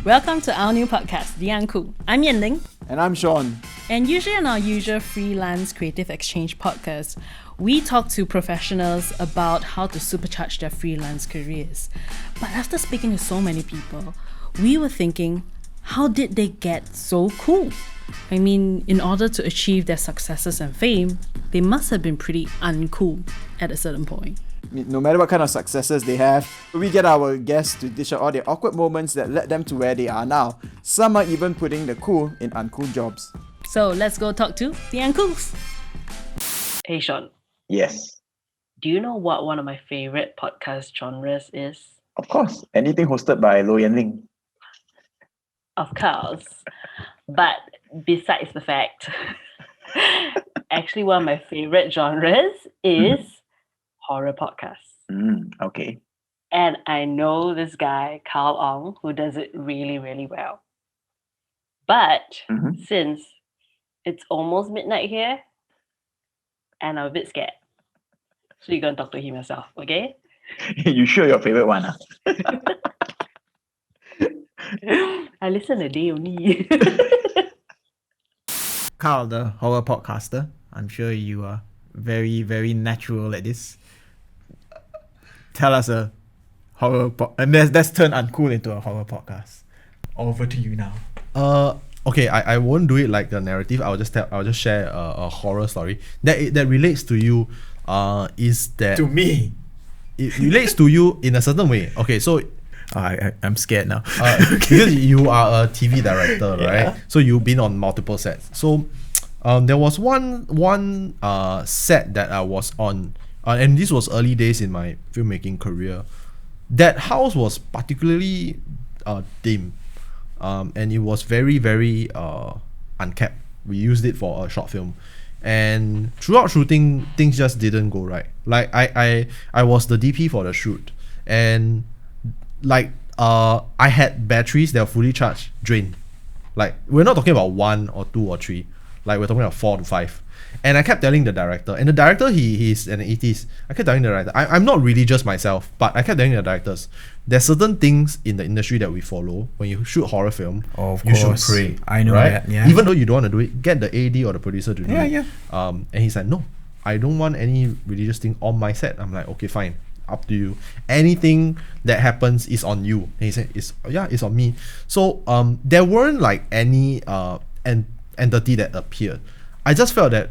Welcome to our new podcast, The Uncool. I'm Yanling. And I'm Sean. And usually on our usual freelance creative exchange podcast, we talk to professionals about how to supercharge their freelance careers. But after speaking to so many people, we were thinking, how did they get so cool? I mean, in order to achieve their successes and fame, they must have been pretty uncool at a certain point. No matter what kind of successes they have, we get our guests to dish out all the awkward moments that led them to where they are now. Some are even putting the cool in uncool jobs. So let's go talk to the uncools. Hey Sean, Yes, do you know what one of my favorite podcast genres is? of course. Anything hosted by Lo Yan Ling. Of course. But besides the fact, actually one of my favorite genres is horror podcasts. Okay. And I know this guy, Kyle Ong, who does it really, really well. But since it's almost midnight here, and I'm a bit scared, so you're going to talk to him yourself, okay? You sure your favorite one? I listen a day only. Carl, the horror podcaster, I'm sure you are very, very natural at this. Tell us a horror and let's turn uncool into a horror podcast. Over to you now. Okay, I won't do it like the narrative. I'll just share a horror story that relates to you. Is that To me. it relates to you in a certain way? Okay, so I'm scared now. because you are a TV director, right? So you've been on multiple sets. So there was one set that I was on, and this was early days in my filmmaking career. That house was particularly dim, and it was very, very unkept. We used it for a short film, and throughout shooting, things just didn't go right. Like I was the DP for the shoot, and like I had batteries that were fully charged drained. Like, we're not talking about 1 or 2 or 3, like we're talking about 4 to 5. And I kept telling the director, and the director, he's an ATist. I kept telling the director, I'm not religious myself, but I kept telling the directors, there's certain things in the industry that we follow. When you shoot horror film, Of you should course. pray. I know right? that, yeah. Even though you don't want to do it, get the AD or the producer to do it. Yeah. And he's like, no, I don't want any religious thing on my set. I'm like, okay, fine, up to you. Anything that happens is on you. And he said, it's on me. So there weren't like any entity that appeared. I just felt that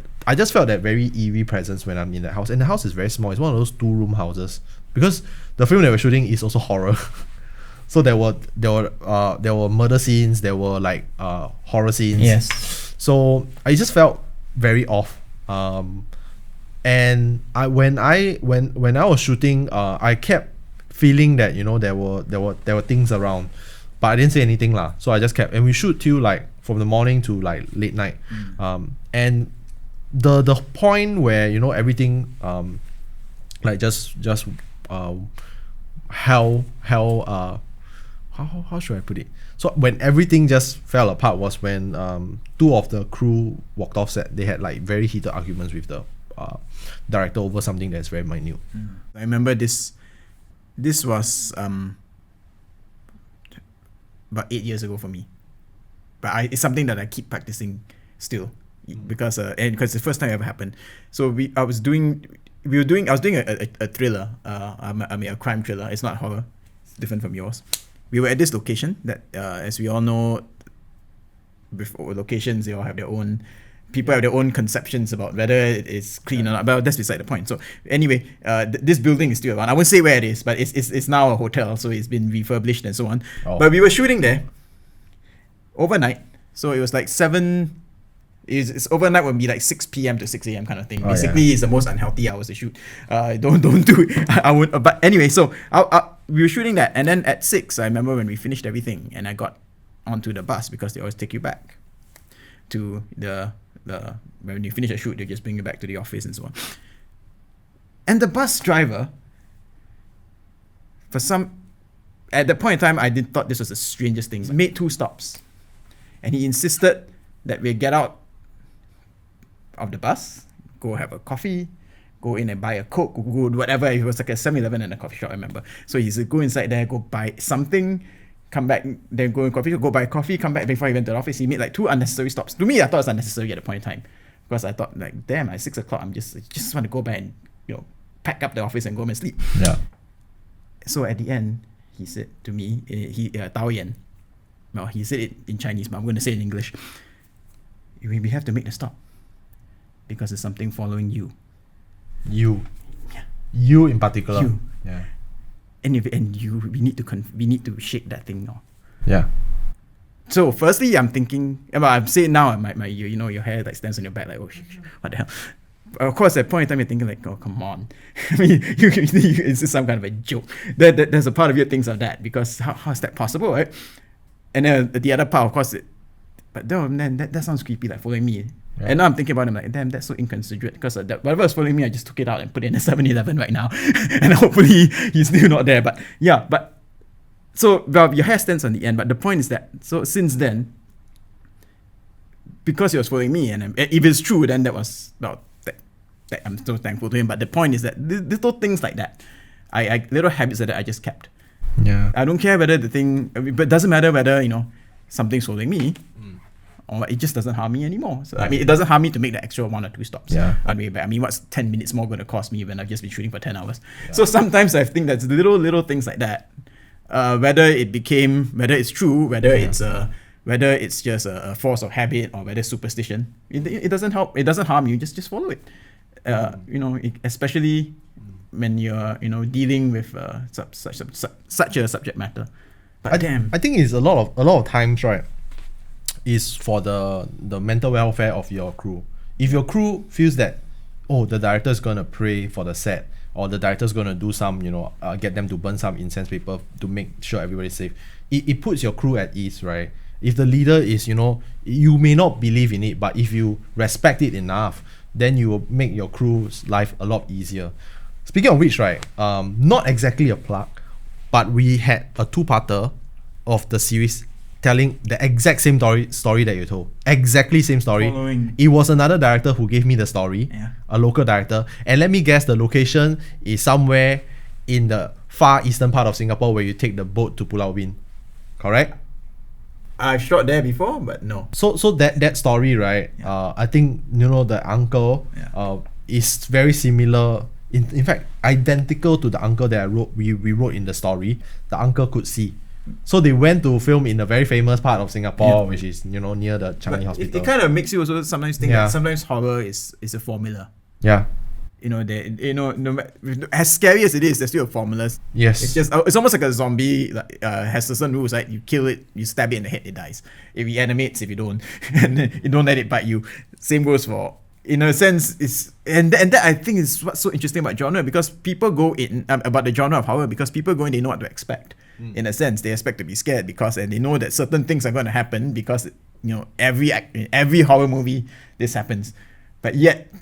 very eerie presence when I'm in that house. And the house is very small. It's one of those 2-room houses, because the film that we're shooting is also horror. So there were murder scenes, there were like horror scenes. Yes. So I just felt very off. And when I was shooting, I kept feeling that, you know, there were things around, but I didn't say anything lah. So I just kept, and we shoot till like from the morning to like late night. And the point where, you know, everything like just how should I put it? So when everything just fell apart was when 2 of the crew walked off set. They had like very heated arguments with the director over something that's very minute. I remember this was about 8 years ago for me. But it's something that I keep practicing still, because it's the first time it ever happened. So I was doing a thriller. I mean, a crime thriller. It's not horror. It's different from yours. We were at this location that, as we all know, before locations, they all have their own. People have their own conceptions about whether it is clean or not, but that's beside the point. So anyway, this building is still around. I won't say where it is, but it's now a hotel, so it's been refurbished and so on. Oh. But we were shooting there overnight, so it was like 7. It's overnight would be like 6 p.m. to 6 a.m. kind of thing. Basically, it's the most unhealthy hours to shoot. Don't do it. I would. But anyway, so we were shooting that, and then at 6, I remember when we finished everything, and I got onto the bus, because they always take you back to the when you finish a shoot, they just bring you back to the office and so on. And the bus driver, at that point in time, I thought this was the strangest thing. He made 2 stops, and he insisted that we get out of the bus, go have a coffee, go in and buy a Coke, go whatever. It was like a 7-Eleven and a coffee shop, I remember. So he said, go inside there, go buy something come back, then go and go buy coffee, come back before he went to the office. He made like 2 unnecessary stops. To me, I thought it was unnecessary at the point in time because I thought like, damn, at 6 o'clock, I just want to go back and pack up the office and go home and sleep. Yeah. So at the end, he said to me, Tao Yan. Well, he said it in Chinese, but I'm going to say it in English. We have to make the stop because there's something following you. You. Yeah. You in particular. You. Yeah. We need to shake that thing now. Yeah. So firstly, I'm thinking, well, I'm saying now, your hair like stands on your back, like, oh, what the hell? Of course, at that point in time, you're thinking like, oh, come on. I mean, it's just some kind of a joke. There's a part of you that thinks of that because how is that possible, right? And then the other part, of course, that sounds creepy, like following me. Yeah. And now I'm thinking about him like, damn, that's so inconsiderate because whatever was following me, I just took it out and put it in a 7-Eleven right now. And hopefully he's still not there. But yeah, so your hair stands on the end. But the point is that, so since then, because he was following me, and if it's true, then that was, well, that I'm so thankful to him. But the point is that little things like that, little habits that I just kept. Yeah. I don't care whether but it doesn't matter whether, something's following me. Or it just doesn't harm me anymore. So I mean, it doesn't harm me to make the extra 1 or 2 stops. Yeah. I mean, what's 10 minutes more going to cost me when I've just been shooting for 10 hours? Yeah. So sometimes I think that's little things like that. Whether it's true, whether it's just a force of habit or whether it's superstition, it doesn't help. It doesn't harm you. Just follow it. Especially when you're dealing with such a subject matter. But I think it's a lot of times, right, is for the mental welfare of your crew. If your crew feels that, oh, the director is gonna pray for the set, or the director is gonna do some, get them to burn some incense paper to make sure everybody's safe, it puts your crew at ease, right? If the leader is, you may not believe in it, but if you respect it enough, then you will make your crew's life a lot easier. Speaking of which, right, not exactly a plug, but we had a 2-parter of the series telling the exact same story that you told. Exactly same story. Following. It was another director who gave me the story, a local director. And let me guess, the location is somewhere in the far eastern part of Singapore where you take the boat to Pulau Ubin. Correct? I've shot there before, but no. So that story, right? I think the uncle is very similar. In fact, identical to the uncle that we wrote in the story. The uncle could see. So they went to film in a very famous part of Singapore, which is near the Changi Hospital. It kind of makes you also sometimes think that sometimes horror is a formula. Yeah. As scary as it is, there's still formulas. Yes. It's almost like a zombie. Has certain rules, right? You kill it, you stab it in the head, it dies. If it animates, if you don't, and then you don't let it bite you. Same goes for. In a sense, that I think is what's so interesting about genre, because people go in about the genre of horror because people go in, they know what to expect. In a sense, they expect to be scared and they know that certain things are going to happen because every horror movie this happens. But yet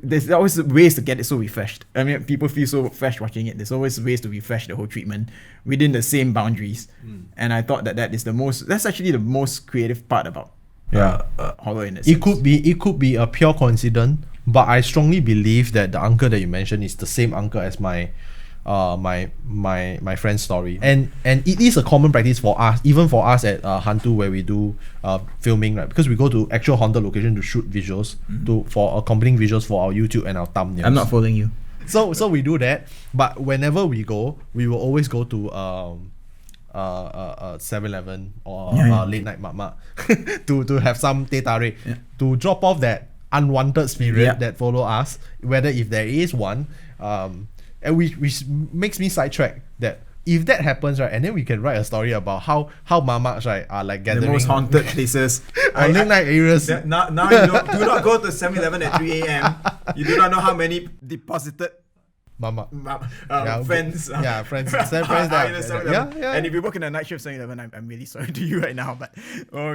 there's always ways to get it so refreshed. I mean, people feel so fresh watching it. There's always ways to refresh the whole treatment within the same boundaries. And I thought that's actually the most creative part about horror in a sense. It could be a pure coincidence, but I strongly believe that the uncle that you mentioned is the same uncle as my friend's story, and it is a common practice for us, even for us at Hantu, where we do filming, right? Because we go to actual haunted location to shoot visuals, for accompanying visuals for our YouTube and our thumbnails. I'm not following you. So we do that, but whenever we go, we will always go to 7-Eleven or late night mama to have some teh tarik, to drop off that unwanted spirit that follow us, whether if there is one, and which makes me sidetrack that if that happens, right, and then we can write a story about how mamas, right, are like gathering the most haunted places on late night areas. Now you do not go to 7-Eleven at 3 a.m. You do not know how many deposited friends. Friends. And if you work in a night shift 7-Eleven, I'm really sorry to you right now, but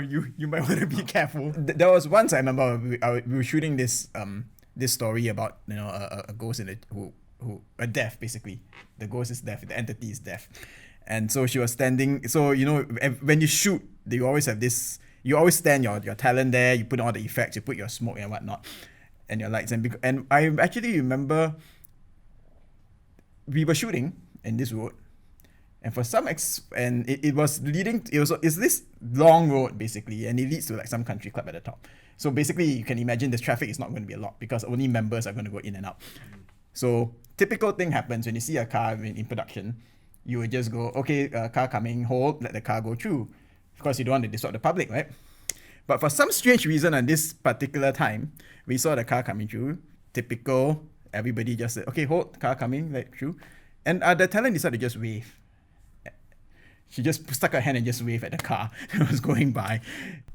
you might want to be careful. There was once I remember we were shooting this story about a ghost who are deaf, basically. The ghost is deaf, the entity is deaf. And so she was standing, so when you shoot, you always have this, you always stand your talent there, you put all the effects, you put your smoke and whatnot, and your lights. And I actually remember we were shooting in this road, And for some it was leading. It's this long road basically, and it leads to like some country club at the top. So basically, you can imagine this traffic is not going to be a lot because only members are going to go in and out. So typical thing happens when you see a car in production. You would just go, okay, car coming, hold, let the car go through. Of course, you don't want to disrupt the public, right? But for some strange reason on this particular time, we saw the car coming through. Typical, everybody just said, okay, hold, car coming, let through. And the talent decided to just wave. She just stuck her hand and just waved at the car that was going by.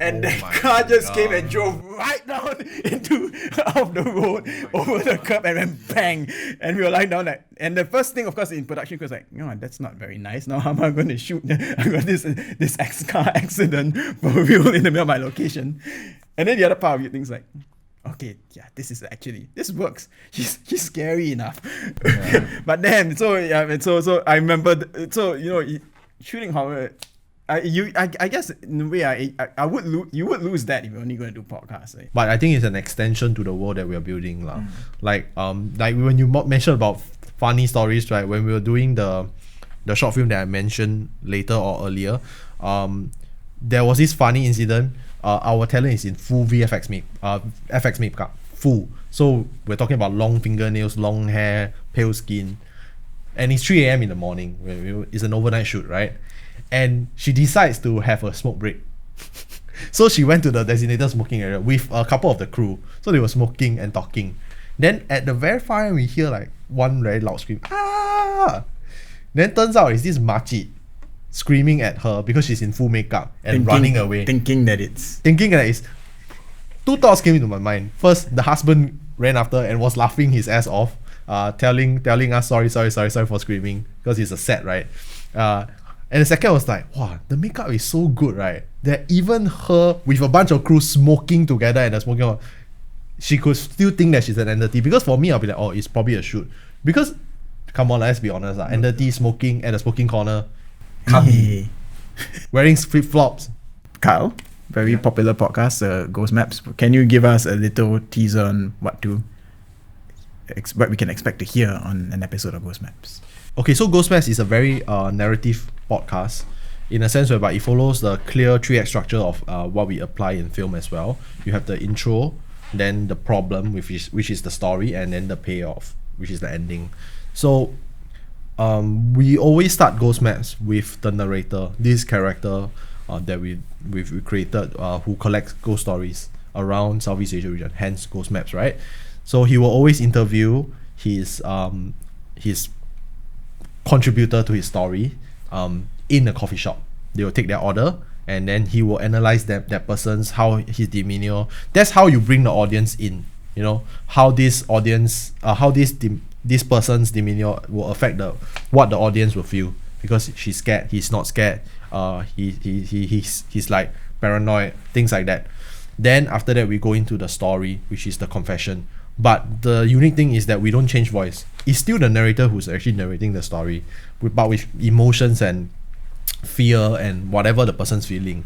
And the car just came and drove right down off the road, over the curb, and then bang. And we were lying down like, and the first thing, of course, in production was like, no, that's not very nice. Now how am I going to shoot? I got this car accident for real in the middle of my location. And then the other part of you thinks like, okay, yeah, this works. He's scary enough. Yeah. But then, so I remember, shooting horror, I guess in a way you would lose that if you're only going to do podcasts. Right? But I think it's an extension to the world that we are building, lah. Like when you mentioned about funny stories, right? When we were doing the short film that I mentioned later or earlier, there was this funny incident. Our talent is in full FX makeup, full. So we're talking about long fingernails, long hair, pale skin. And it's 3 a.m. in the morning. It's an overnight shoot, right? And she decides to have a smoke break. So she went to the designated smoking area with a couple of the crew. So they were smoking and talking. Then at the very far end, we hear like one very loud scream. Ah! Then turns out it's this makcik screaming at her because she's in full makeup and running away. Thinking that it's... Two thoughts came into my mind. First, the husband ran after and was laughing his ass off. Telling us sorry for screaming because it's a set, right? And the second was like, wow, the makeup is so good, right? That even her with a bunch of crew smoking together and the smoking, she could still think that she's an entity. Because for me, I'll be like, oh, it's probably a shoot. Because come on, let's be honest, entity smoking at the smoking corner, can't be wearing flip flops. Kyle, very popular podcast, Ghost Maps. Can you give us a little teaser on what we can expect to hear on an episode of Ghost Maps? Okay, so Ghost Maps is a very narrative podcast in a sense whereby it follows the clear 3-act structure of what we apply in film as well. You have the intro, then the problem, which is the story, and then the payoff, which is the ending. So we always start Ghost Maps with the narrator, this character that we've created who collects ghost stories around Southeast Asia region, hence Ghost Maps, right? So he will always interview his contributor to his story in a coffee shop. They will take their order and then he will analyze that person's, how his demeanor. That's how you bring the audience in. You know how this audience, this person's demeanor will affect what the audience will feel, because she's scared, he's not scared. He's like paranoid, things like that. Then after that we go into the story, which is the confession. But the unique thing is that we don't change voice. It's still the narrator who's actually narrating the story, but with emotions and fear and whatever the person's feeling.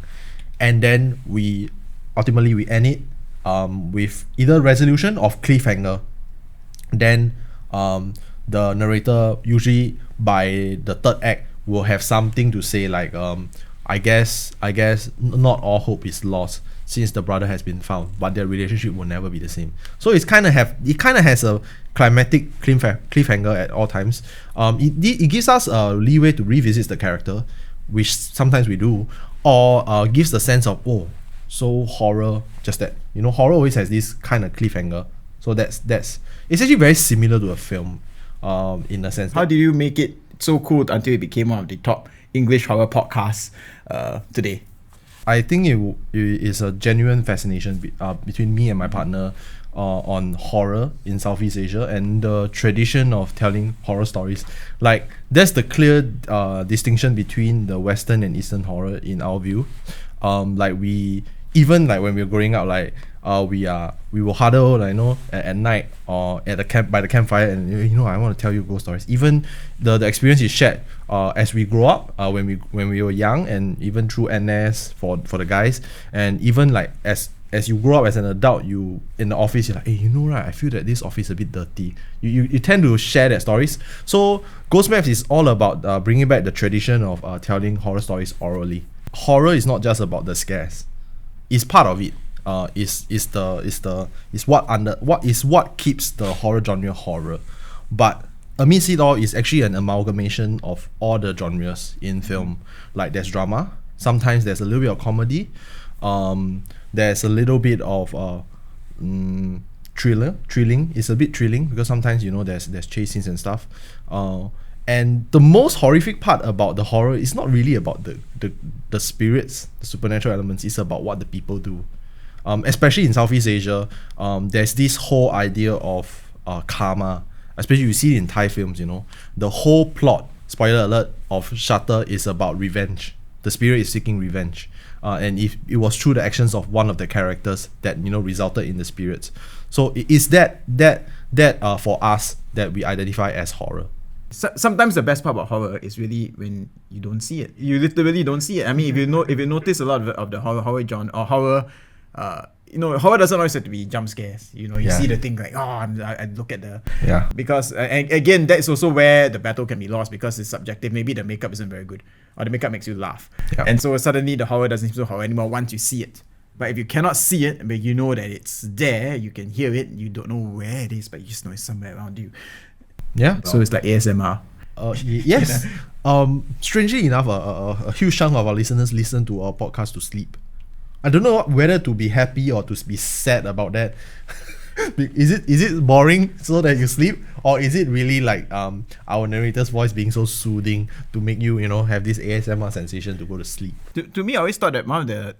And then we ultimately end it with either resolution or cliffhanger. Then the narrator, usually by the third act, will have something to say like I guess not all hope is lost since the brother has been found, but their relationship will never be the same. So it kind of has a climatic cliffhanger at all times. It gives us a leeway to revisit the character, which sometimes we do, or gives the sense of, oh, so horror, just that, horror always has this kind of cliffhanger. So that's it's actually very similar to a film in a sense. How did you make it so cool until it became one of the top English horror podcasts today? I think it is a genuine fascination between me and my partner on horror in Southeast Asia and the tradition of telling horror stories. Like, there's the clear distinction between the Western and Eastern horror in our view. Like even when we were growing up, we will huddle, at night or at the camp by the campfire, and I want to tell you ghost stories. Even the experience is shared as we grow up, when we were young, and even through NS for the guys, and even as as you grow up as an adult, you in the office, you're like, hey, you know, right, I feel that this office is a bit dirty. You tend to share that stories. So Ghost Maps is all about bringing back the tradition of telling horror stories orally. Horror is not just about the scares. It's part of it. Is what keeps the horror genre horror. But amidst it all is actually an amalgamation of all the genres in film. Like there's drama, sometimes there's a little bit of comedy, there's a little bit of thrilling. It's a bit thrilling because sometimes, you know, there's chase scenes and stuff. And the most horrific part about the horror is not really about the spirits, the supernatural elements. It's about what the people do. Especially in Southeast Asia, there's this whole idea of karma. Especially you see it in Thai films, you know. The whole plot, spoiler alert, of Shutter is about revenge. The spirit is seeking revenge. And if it was through the actions of one of the characters that, you know, resulted in the spirits. So it is that for us that we identify as horror. Sometimes the best part about horror is really when you don't see it. You literally don't see it. I mean, if you notice a lot of the horror genre or horror, you know, horror doesn't always have to be jump scares. You know, you see the thing like, I look at the because and again, that's also where the battle can be lost because it's subjective. Maybe the makeup isn't very good or the makeup makes you laugh, and so suddenly the horror doesn't seem so horror anymore once you see it. But if you cannot see it, but you know that it's there, you can hear it. You don't know where it is, but you just know it's somewhere around you. Yeah. So it's like ASMR. Yes. Strangely enough, a huge chunk of our listeners listen to our podcast to sleep. I don't know whether to be happy or to be sad about that. Is it boring so that you sleep, or is it really like our narrator's voice being so soothing to make you, you know, have this ASMR sensation to go to sleep? To me, I always thought that one of the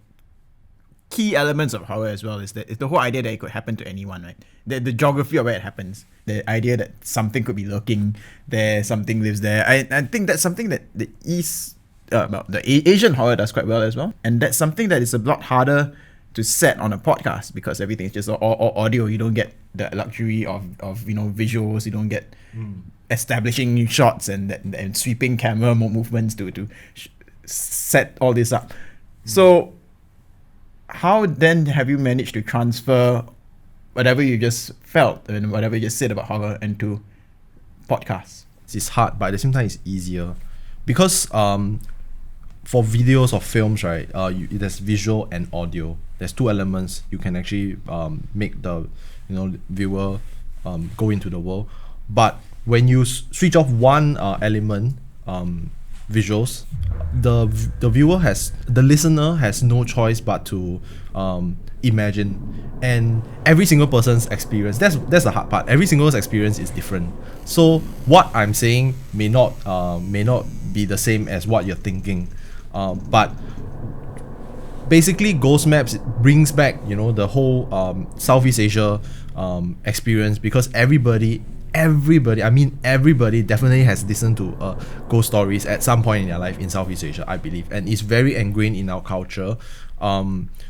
key elements of horror as well is that it's the whole idea that it could happen to anyone, right? The geography of where it happens, the idea that something could be lurking there, something lives there. I think that's something that the Asian horror does quite well as well, and that's something that is a lot harder to set on a podcast because everything is just all audio. You don't get the luxury of you know, visuals. You don't get establishing new shots and sweeping camera movements to set all this up. So how then have you managed to transfer whatever you just felt and whatever you just said about horror into podcasts? It's hard, but at the same time it's easier because for videos or films, right, there's visual and audio. There's two elements you can actually make the, you know, viewer go into the world. But when you switch off one element, visuals, the listener has no choice but to imagine. And every single person's experience, that's the hard part. Every single experience is different. So what I'm saying may not be the same as what you're thinking. But basically, Ghost Maps brings back, you know, the whole Southeast Asia experience because everybody definitely has listened to ghost stories at some point in their life in Southeast Asia, I believe, and it's very ingrained in our culture.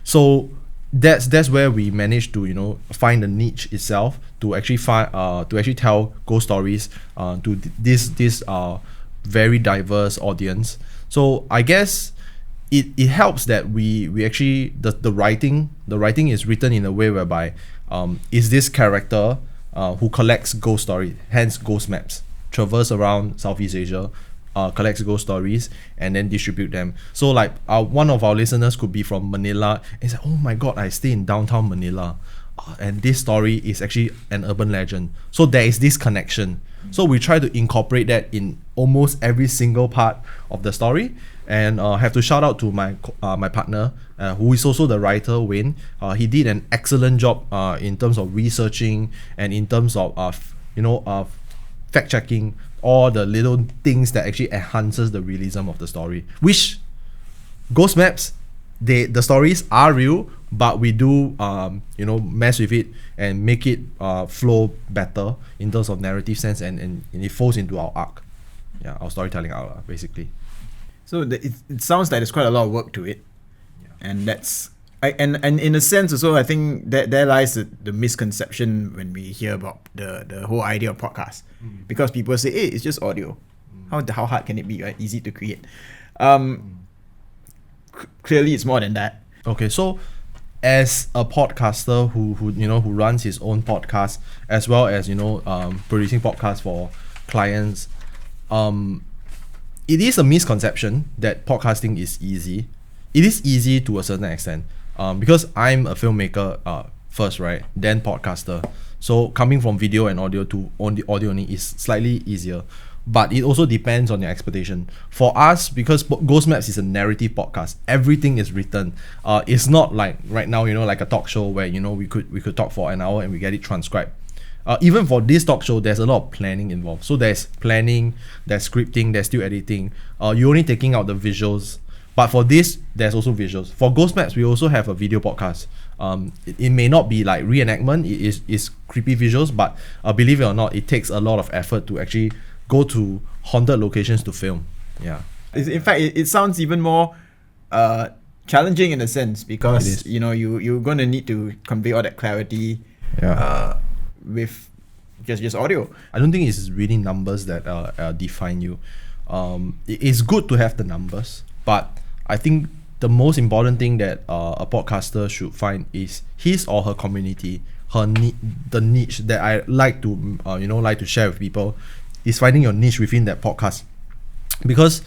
So that's where we managed to, you know, find the niche itself to actually tell ghost stories to this very diverse audience. So I guess it helps that we actually the writing is written in a way whereby is this character who collects ghost stories, hence Ghost Maps, traverse around Southeast Asia, collects ghost stories and then distribute them. So like one of our listeners could be from Manila and say, oh my god, I stay in downtown Manila, and this story is actually an urban legend. So there is this connection. So we try to incorporate that in almost every single part of the story. And have to shout out to my partner, who is also the writer, Wayne. He did an excellent job in terms of researching and in terms of fact checking all the little things that actually enhances the realism of the story. Which Ghost Maps, the stories are real, but we do mess with it and make it flow better in terms of narrative sense, and it falls into our arc, our storytelling arc, basically. So it sounds like there's quite a lot of work to it, and that's and in a sense also, I think that there lies the misconception when we hear about the whole idea of podcast, because people say, hey, it's just audio. How hard can it be, right? Easy to create. Clearly it's more than that. Okay, so as a podcaster who runs his own podcast, as well as producing podcasts for clients, it is a misconception that podcasting is easy. It is easy to a certain extent, because I'm a filmmaker first, right? Then podcaster. So coming from video and audio to audio only is slightly easier. But it also depends on your expectation. For us, because Ghost Maps is a narrative podcast, everything is written. It's not like right now, like a talk show where we could talk for an hour and we get it transcribed. Even for this talk show, there's a lot of planning involved. So there's planning, there's scripting, there's still editing. You're only taking out the visuals. But for this, there's also visuals. For Ghost Maps, we also have a video podcast. It may not be like reenactment, it is creepy visuals, but believe it or not, it takes a lot of effort to actually go to haunted locations to film. Yeah. In fact, it sounds even more challenging in a sense, because you're going to need to convey all that clarity with just audio. I don't think it's really numbers that define you. It's good to have the numbers, but I think the most important thing that a podcaster should find is his or her community, the niche that I like to share with people, is finding your niche within that podcast. Because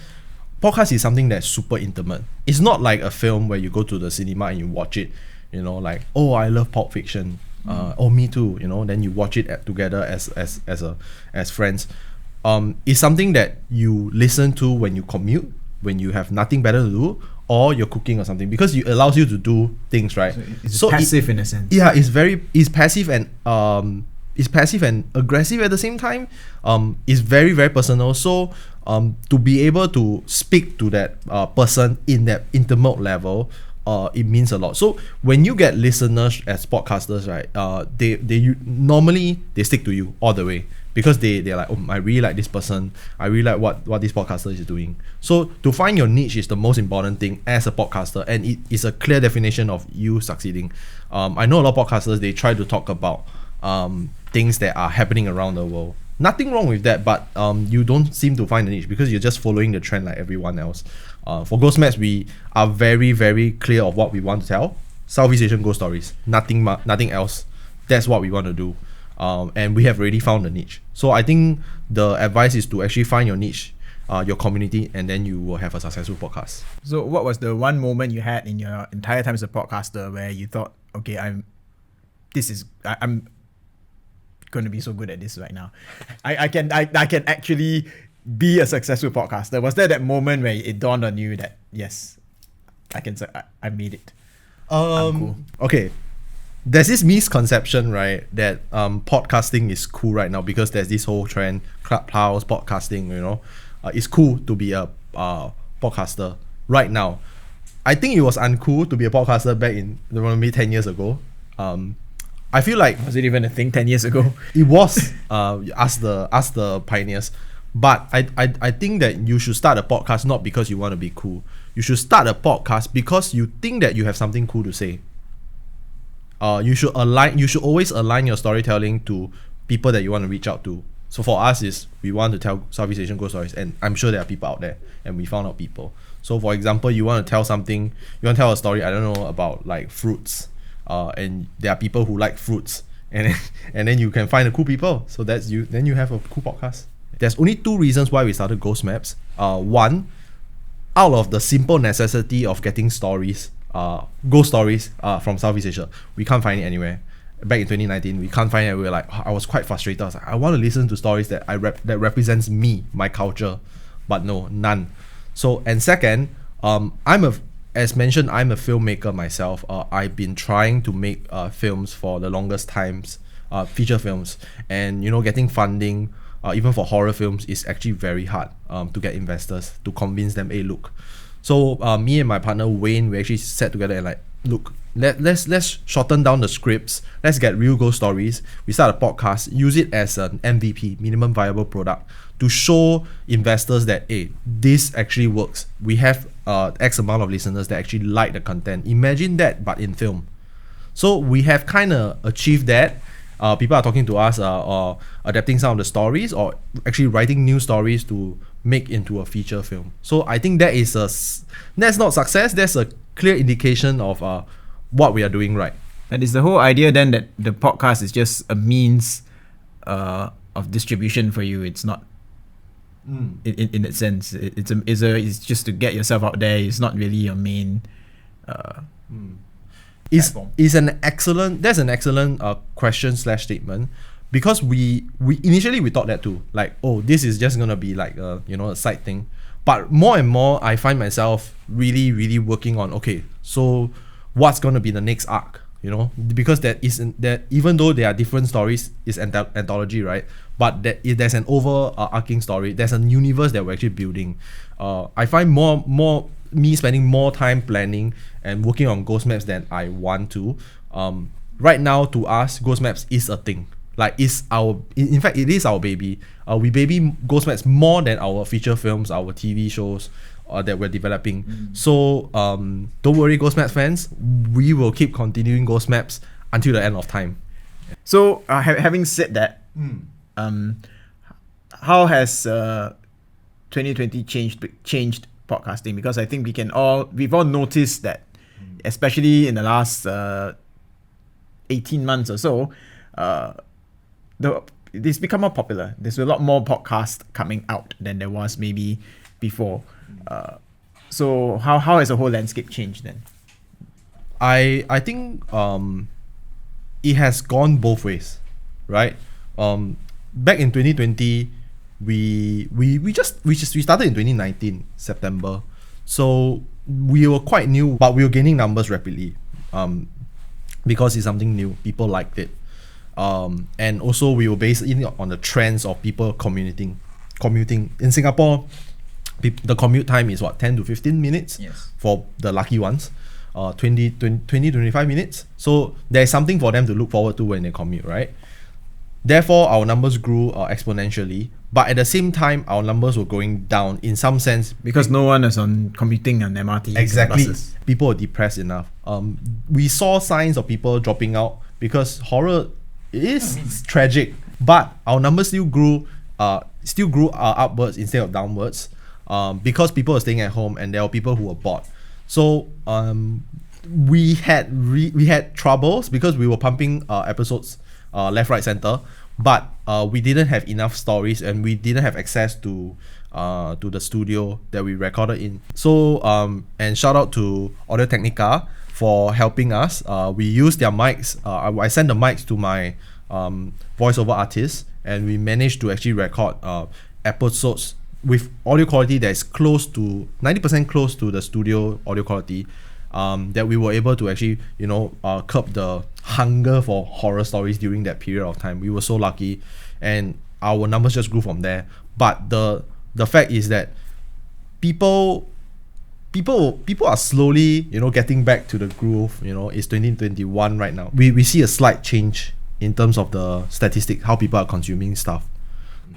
podcast is something that's super intimate. It's not like a film where you go to the cinema and you watch it, like, oh, I love Pulp Fiction. Oh, me too. Then you watch it together as friends. It's something that you listen to when you commute, when you have nothing better to do, or you're cooking or something, because it allows you to do things, right? So it's passive in a sense. Yeah, it's passive and aggressive at the same time. It's very, very personal. So to be able to speak to that person in that intimate level, it means a lot. So when you get listeners as podcasters, right, they normally stick to you all the way, because they're like, oh, I really like this person, I really like what this podcaster is doing. So to find your niche is the most important thing as a podcaster, and it is a clear definition of you succeeding. I know a lot of podcasters, they try to talk about things that are happening around the world. Nothing wrong with that, but you don't seem to find a niche because you're just following the trend like everyone else. For Ghost Maps, we are very, very clear of what we want to tell. Southeast Asian ghost stories, nothing else. That's what we want to do. And we have already found a niche. So I think the advice is to actually find your niche, your community, and then you will have a successful podcast. So what was the one moment you had in your entire time as a podcaster where you thought, okay, I'm going to be so good at this right now. I can actually be a successful podcaster. Was there that moment where it dawned on you that yes, I made it? I'm cool. Okay. There's this misconception, right, that podcasting is cool right now because there's this whole trend, Clubhouse podcasting, it's cool to be a podcaster right now. I think it was uncool to be a podcaster back in maybe 10 years ago. I feel like, was it even a thing 10 years ago? It was. Ask the pioneers. But I think that you should start a podcast not because you want to be cool. You should start a podcast because you think that you have something cool to say. You should always align your storytelling to people that you want to reach out to. So for us is we want to tell Southeast Asian ghost stories, and I'm sure there are people out there, and we found out people. So for example, you want to tell a story, I don't know, about like fruits. And there are people who like fruits, and then you can find the cool people. So that's you. Then you have a cool podcast. There's only two reasons why we started Ghost Maps. One, out of the simple necessity of getting stories, ghost stories from Southeast Asia. We can't find it anywhere. Back in 2019, we can't find it. We were like, I was quite frustrated. I was like, I want to listen to stories that that represents me, my culture, but no, none. So, and second, as mentioned, I'm a filmmaker myself. I've been trying to make films for the longest times, feature films, and getting funding, even for horror films, is actually very hard to get investors to convince them. Hey, look. So me and my partner Wayne, we actually sat together and like, look, let's shorten down the scripts. Let's get real ghost stories. We start a podcast. Use it as an MVP, minimum viable product, to show investors that hey, this actually works. We have X amount of listeners that actually like the content. Imagine that, but in film. So we have kind of achieved that. People are talking to us or adapting some of the stories, or actually writing new stories to make into a feature film. So I think that's not success. That's a clear indication of what we are doing right. And is the whole idea then that the podcast is just a means of distribution for you? It's not, in that sense, it's just to get yourself out there. It's not really your main. Platform. That's an excellent question / statement, because we initially we thought that too, like, oh, this is just gonna be like a side thing, but more and more I find myself really working on, okay, so what's gonna be the next arc, because that even though there are different stories, it's anthology, right? But there's an overarching story, there's a universe that we're actually building. I find more me spending more time planning and working on ghost maps than I want to. Right now, to us, ghost maps is a thing. Like, in fact, it is our baby. We baby ghost maps more than our feature films, our TV shows that we're developing. So don't worry, ghost maps fans, we will keep continuing ghost maps until the end of time. So having said that, how has 2020 changed podcasting? Because I think we've all noticed that, especially in the last 18 months or so, it's become more popular. There's a lot more podcasts coming out than there was maybe before. So how has the whole landscape changed then? I think it has gone both ways, right? Back in 2020, we started in 2019 September, so we were quite new, but we were gaining numbers rapidly, because it's something new. People liked it, and also we were based on the trends of people commuting. In Singapore, the commute time is 10 to 15 minutes. Yes. For the lucky ones, 20 to 25 minutes. So there's something for them to look forward to when they commute, right? Therefore, our numbers grew exponentially, but at the same time, our numbers were going down in some sense Because no one is commuting on MRT. Exactly. Buses. People are depressed enough. We saw signs of people dropping out because horror is tragic, but our numbers still grew upwards instead of downwards, because people are staying at home and there were people who were bored. So we had troubles because we were pumping episodes left, right, center, but we didn't have enough stories and we didn't have access to the studio that we recorded in. So and shout out to Audio-Technica for helping us. We used their mics. I sent the mics to my voiceover artist, and we managed to actually record episodes with audio quality that is close to 90% close to the studio audio quality. That we were able to actually curb the hunger for horror stories during that period of time. We were so lucky, and our numbers just grew from there. But the fact is that people are slowly getting back to the groove. It's 2021 right now. We see a slight change in terms of the statistics, how people are consuming stuff.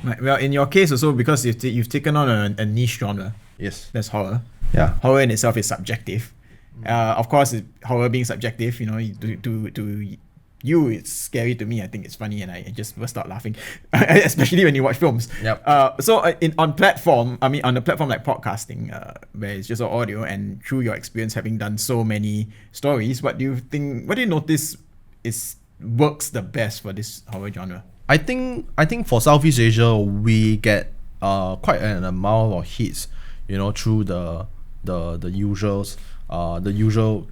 Right. Well, in your case also, because you've taken on a niche genre. Yes. That's horror. Yeah. Horror in itself is subjective. Of course, horror being subjective, to you, it's scary. To me, I think it's funny, and I just burst out laughing, especially when you watch films. Yep. On the platform like podcasting, where it's just audio, and through your experience having done so many stories, what do you notice works the best for this horror genre? I think for Southeast Asia, we get quite an amount of hits, through the usuals. The usual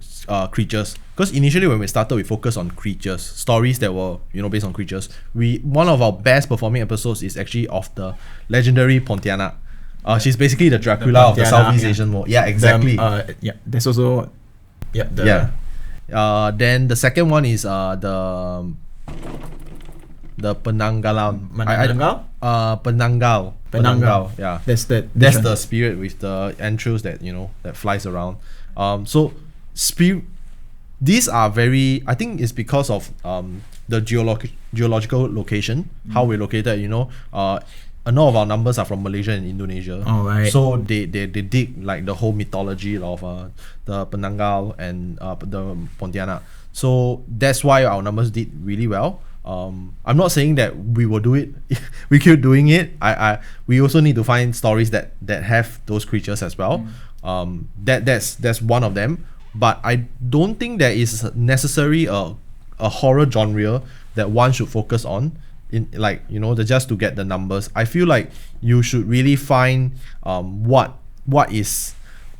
creatures, because initially when we started, we focused on creatures, stories that were based on creatures. One of our best performing episodes is actually of the legendary Pontianak. She's basically the Dracula of the Southeast Asian world. Yeah, exactly. There's also then the second one is the Penanggalan. Penanggal. Yeah. That's the spirit with the entrails that that flies around. So these are very, I think it's because of the geological location, how we're located. A lot of our numbers are from Malaysia and Indonesia. Oh, right. So they dig like the whole mythology of the Penanggal and the Pontianak. So that's why our numbers did really well. I'm not saying that we will do it. We keep doing it. We also need to find stories that have those creatures as well. That's one of them. but I don't think there is necessary a horror genre that one should focus on in, like, you know, just to get the numbers. I feel like you should really find what is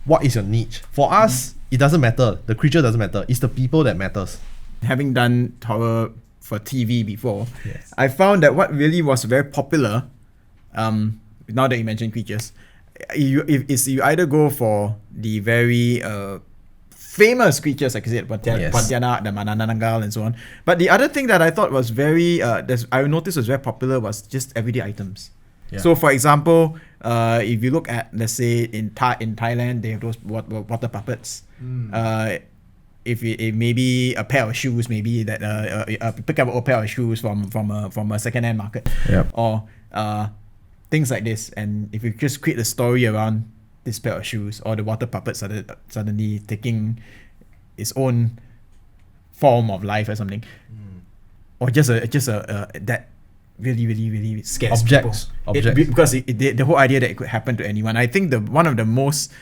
your niche. For us, it doesn't matter. The creature doesn't matter. It's the people that matters. Having done horror for TV before, I found that what really was very popular, now that you mentioned creatures, you either go for the very famous creatures, like I said, Pontianak, the Manananggal, and so on. But the other thing that I thought was very, I noticed was very popular was just everyday items. Yeah. So, for example, if you look at, let's say, in Thailand, they have those water puppets. If it maybe a pair of shoes, maybe that pick up a pair of shoes from a second-hand market, or things like this. And if you just create a story around this pair of shoes, or the water puppet suddenly taking its own form of life or something, or just a that really scares Objects. because the whole idea that it could happen to anyone. I think one of the most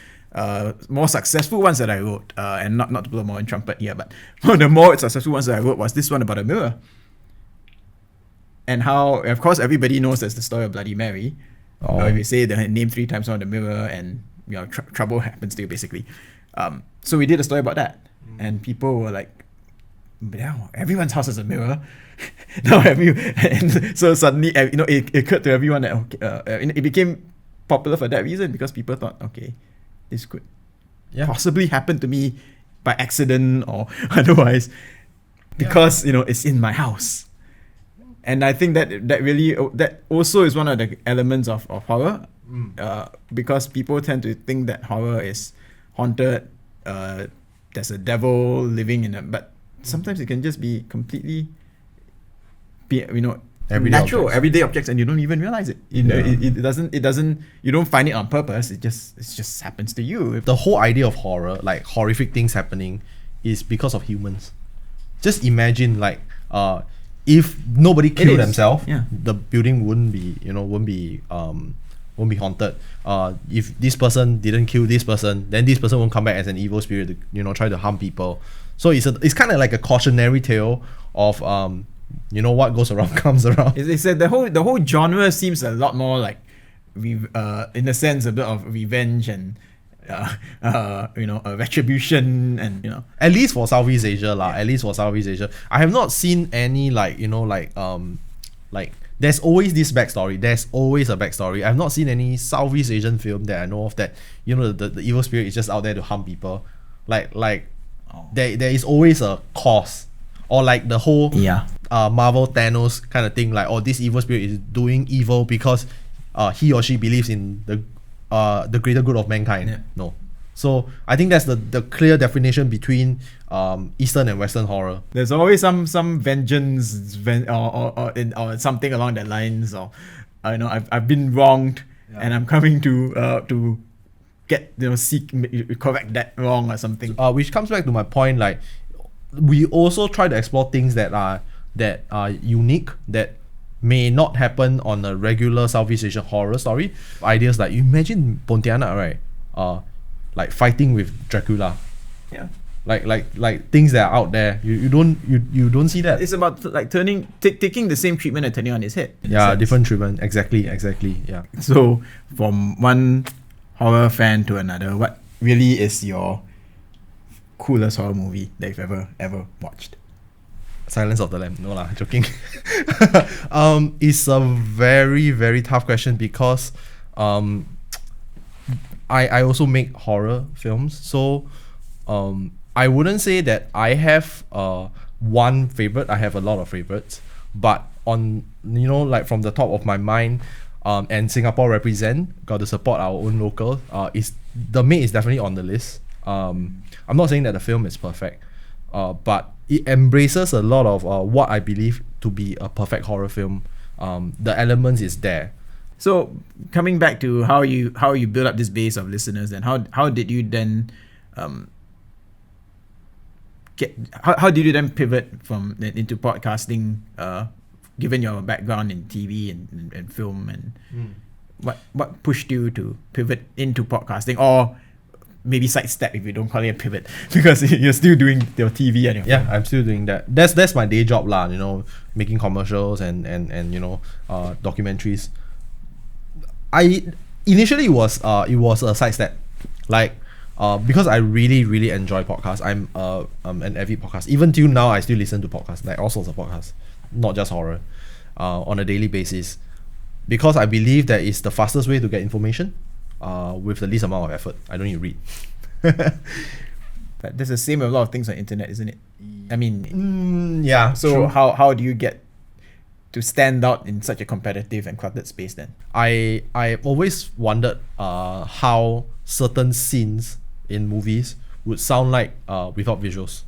more successful ones that I wrote, and not to blow my own trumpet here, but one of the more successful ones that I wrote was this one about a mirror, and how, of course, everybody knows that's the story of Bloody Mary. If you say the name 3 times on the mirror, and trouble happens to you, basically. So we did a story about that, and people were like, "Now everyone's house has a mirror." And so suddenly, it occurred to everyone that it became popular for that reason, because people thought, okay, this could possibly happen to me by accident or otherwise, because it's in my house. And I think that also is one of the elements of horror, because people tend to think that horror is haunted, there's a devil living in it, but sometimes it can just be completely everyday objects, and you don't even realize it. It doesn't. You don't find it on purpose. It just happens to you. The whole idea of horror, like horrific things happening, is because of humans. Just imagine, like, if nobody killed themselves, the building wouldn't be haunted. If this person didn't kill this person, then this person won't come back as an evil spirit to try to harm people. So it's kind of like a cautionary tale of what goes around comes around. They said the whole genre seems a lot more like in a sense a bit of revenge and a retribution, and at least for Southeast Asia At least for Southeast Asia, I have not seen any like there's always this backstory. There's always a backstory. I've not seen any Southeast Asian film that I know of that the evil spirit is just out there to harm people. There is always a cause, or like the whole Marvel Thanos kind of thing. Like, this evil spirit is doing evil because he or she believes in the greater good of mankind. No. So I think that's the clear definition between Eastern and Western horror. There's always some vengeance or something along that lines, or I've been wronged and I'm coming to get correct that wrong or something. Which comes back to my point, like, we also try to explore things that are unique, that may not happen on a regular Southeast Asian horror story. Ideas like, you imagine Pontianak, right? Like fighting with Dracula. Like things that are out there. You don't see that. It's about like taking the same treatment and turning on its head. Different treatment. Exactly. Yeah. So from one horror fan to another, what really is your coolest horror movie that you've ever watched? Silence of the Lamb. No lah, joking. It's a very, very tough question, because I also make horror films, so I wouldn't say that I have one favorite. I have a lot of favorites, but on like from the top of my mind, and Singapore represent, got to support our own local. The Maid is definitely on the list. I'm not saying that the film is perfect, but it embraces a lot of what I believe to be a perfect horror film. The elements is there. So coming back to how you build up this base of listeners, and how did you then how did you then pivot into podcasting, given your background in TV and film, and what pushed you to pivot into podcasting, or maybe sidestep if you don't call it a pivot because you're still doing your TV and your Yeah, I'm still doing that. That's my day job lah. Making commercials and documentaries. I initially it was a sidestep, like because I really enjoy podcasts. I'm an avid podcast. Even till now, I still listen to podcasts, like all sorts of podcasts, not just horror, on a daily basis, because I believe that it's the fastest way to get information, with the least amount of effort. I don't need to read. But there's the same with a lot of things on the internet, isn't it? I mean, Yeah. so true. how do you get to stand out in such a competitive and cluttered space then? I always wondered how certain scenes in movies would sound like without visuals.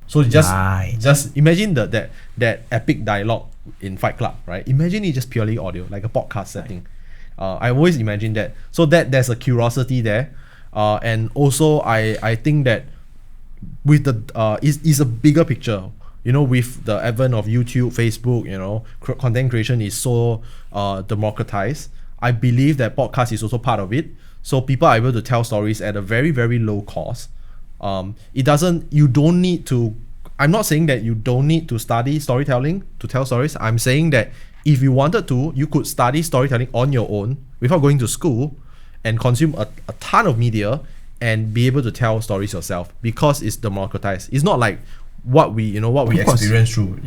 So just imagine that epic dialogue in Fight Club, right? Imagine it just purely audio, like a podcast setting. I always imagine that. So there's a curiosity there, and also I think that with the is a bigger picture. With the advent of YouTube, Facebook, content creation is so democratized. I believe that podcast is also part of it. So people are able to tell stories at a very, very low cost. You don't need to, I'm not saying that you don't need to study storytelling to tell stories. I'm saying that if you wanted to, you could study storytelling on your own without going to school and consume a ton of media and be able to tell stories yourself, because it's democratized. It's not like what we experience through,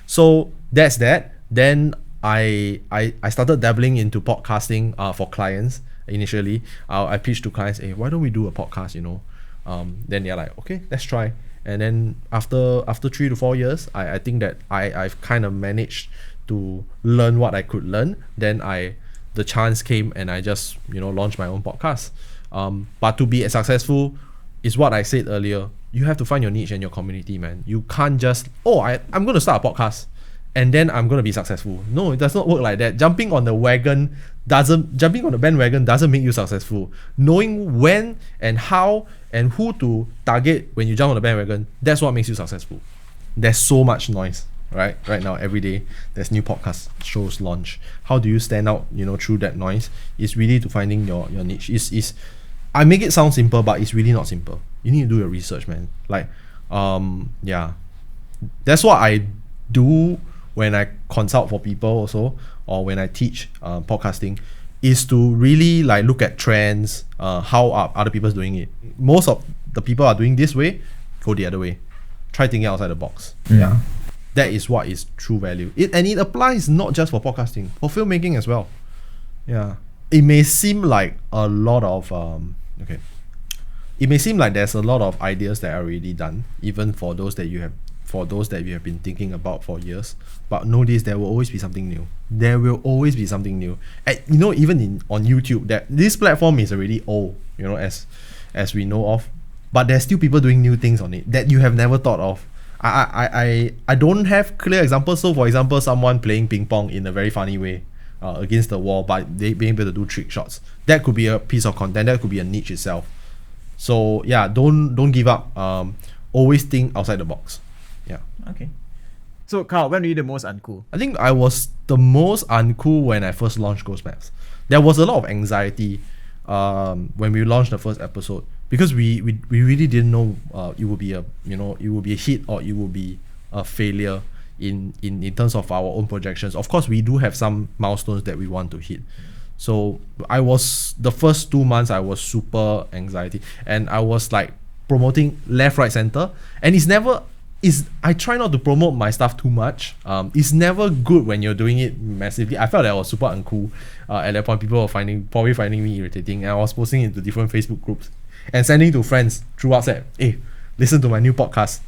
so that's that. Then I started dabbling into podcasting for clients initially. I pitched to clients, hey, why don't we do a podcast, then they're like, okay, let's try. And then after 3 to 4 years, I think that I've kind of managed to learn what I could learn. Then the chance came and I just launched my own podcast. But to be successful is what I said earlier. You have to find your niche and your community, man. You can't just, I'm going to start a podcast and then I'm going to be successful. No, it does not work like that. Jumping on the bandwagon doesn't make you successful. Knowing when and how and who to target when you jump on the bandwagon, that's what makes you successful. There's so much noise, right now. Every day there's new podcast shows launch. How do you stand out through that noise? It's really to finding your niche. I make it sound simple, but it's really not simple. You need to do your research, man. Like that's what I do when I consult for people also, or when I teach podcasting, is to really like look at trends, how are other people doing it. Most of the people are doing this way, go the other way. Try thinking outside the box. Yeah, that is what is true value. It applies not just for podcasting, for filmmaking as well. Yeah, it may seem like a lot of it may seem like there's a lot of ideas that are already done, even for those that you have been thinking about for years. But know this, there will always be something new. There will always be something new. And, even on YouTube, that this platform is already old, as we know of. But there's still people doing new things on it that you have never thought of. I don't have clear examples. So for example, someone playing ping pong in a very funny way against the wall, but they being able to do trick shots. That could be a piece of content. That could be a niche itself. So yeah, don't give up. Always think outside the box. Yeah. Okay. So Kyle, when were you the most uncool? I think I was the most uncool when I first launched Ghost Maps. There was a lot of anxiety when we launched the first episode, because we really didn't know it would be a hit or it would be a failure in terms of our own projections. Of course, we do have some milestones that we want to hit. So I was, the first 2 months I was super anxiety, and I was like promoting left, right, center, and I try not to promote my stuff too much. It's never good when you're doing it massively. I felt that I was super uncool at that point. People were probably finding me irritating, and I was posting into different Facebook groups and sending to friends through WhatsApp, hey, listen to my new podcast.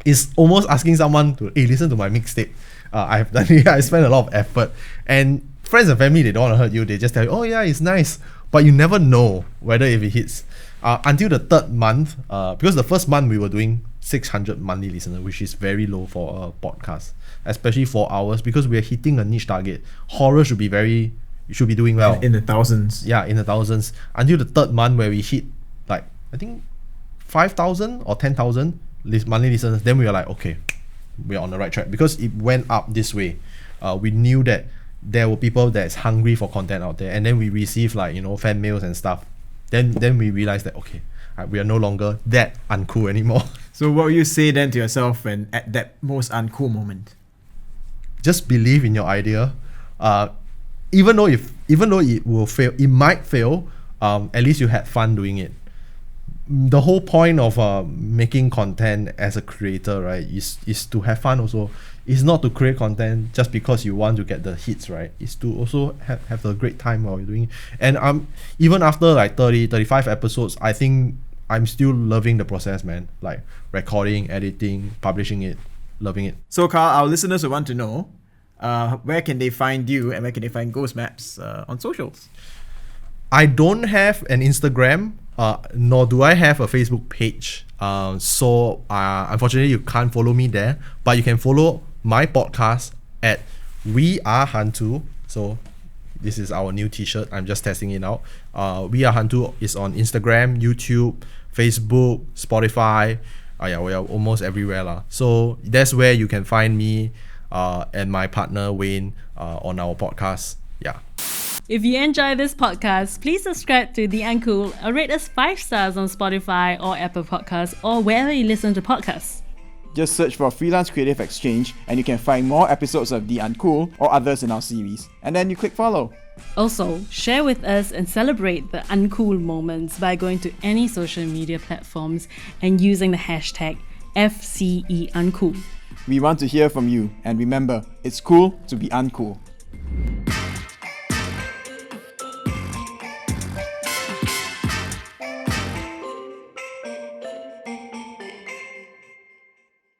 It's almost asking someone to, hey, listen to my mixtape. I've done it. I spent a lot of effort, and friends and family, they don't want to hurt you. They just tell you, oh yeah, it's nice, but you never know whether if it hits. Until the third month, because the first month we were doing 600 monthly listeners, which is very low for a podcast, especially for ours, because we are hitting a niche target. Horror should be doing well. In the thousands. Yeah, in the thousands. Until the third month where we hit like, I think 5,000 or 10,000 monthly listeners, then we were like, okay, we're on the right track, because it went up this way. We knew that there were people that's hungry for content out there, and then we received like fan mails and stuff then we realized that okay, we are no longer that uncool anymore. So what would you say then to yourself when at that most uncool moment? Just believe in your idea. Even though it will fail, it might fail. At least you had fun doing it. The whole point of making content as a creator, right, is to have fun also. It's not to create content just because you want to get the hits, right? It's to also have a great time while you're doing it. And even after like 30, 35 episodes, I think I'm still loving the process, man. Like recording, editing, publishing it, loving it. So Carl, our listeners will want to know where can they find you and where can they find Ghost Maps on socials? I don't have an Instagram, nor do I have a Facebook page. So unfortunately, you can't follow me there. But you can follow my podcast at WEAREHANTU. So this is our new t-shirt. I'm just testing it out. WEAREHANTU is on Instagram, YouTube, Facebook, Spotify. Yeah, we are almost everywhere lah. So that's where you can find me and my partner Wayne on our podcast. Yeah. If you enjoy this podcast, please subscribe to The Uncool or rate us 5 stars on Spotify or Apple Podcasts or wherever you listen to podcasts. Just search for Freelance Creative Exchange and you can find more episodes of The Uncool or others in our series. And then you click follow. Also, share with us and celebrate the uncool moments by going to any social media platforms and using the hashtag #FCE Uncool. We want to hear from you, and remember, it's cool to be uncool.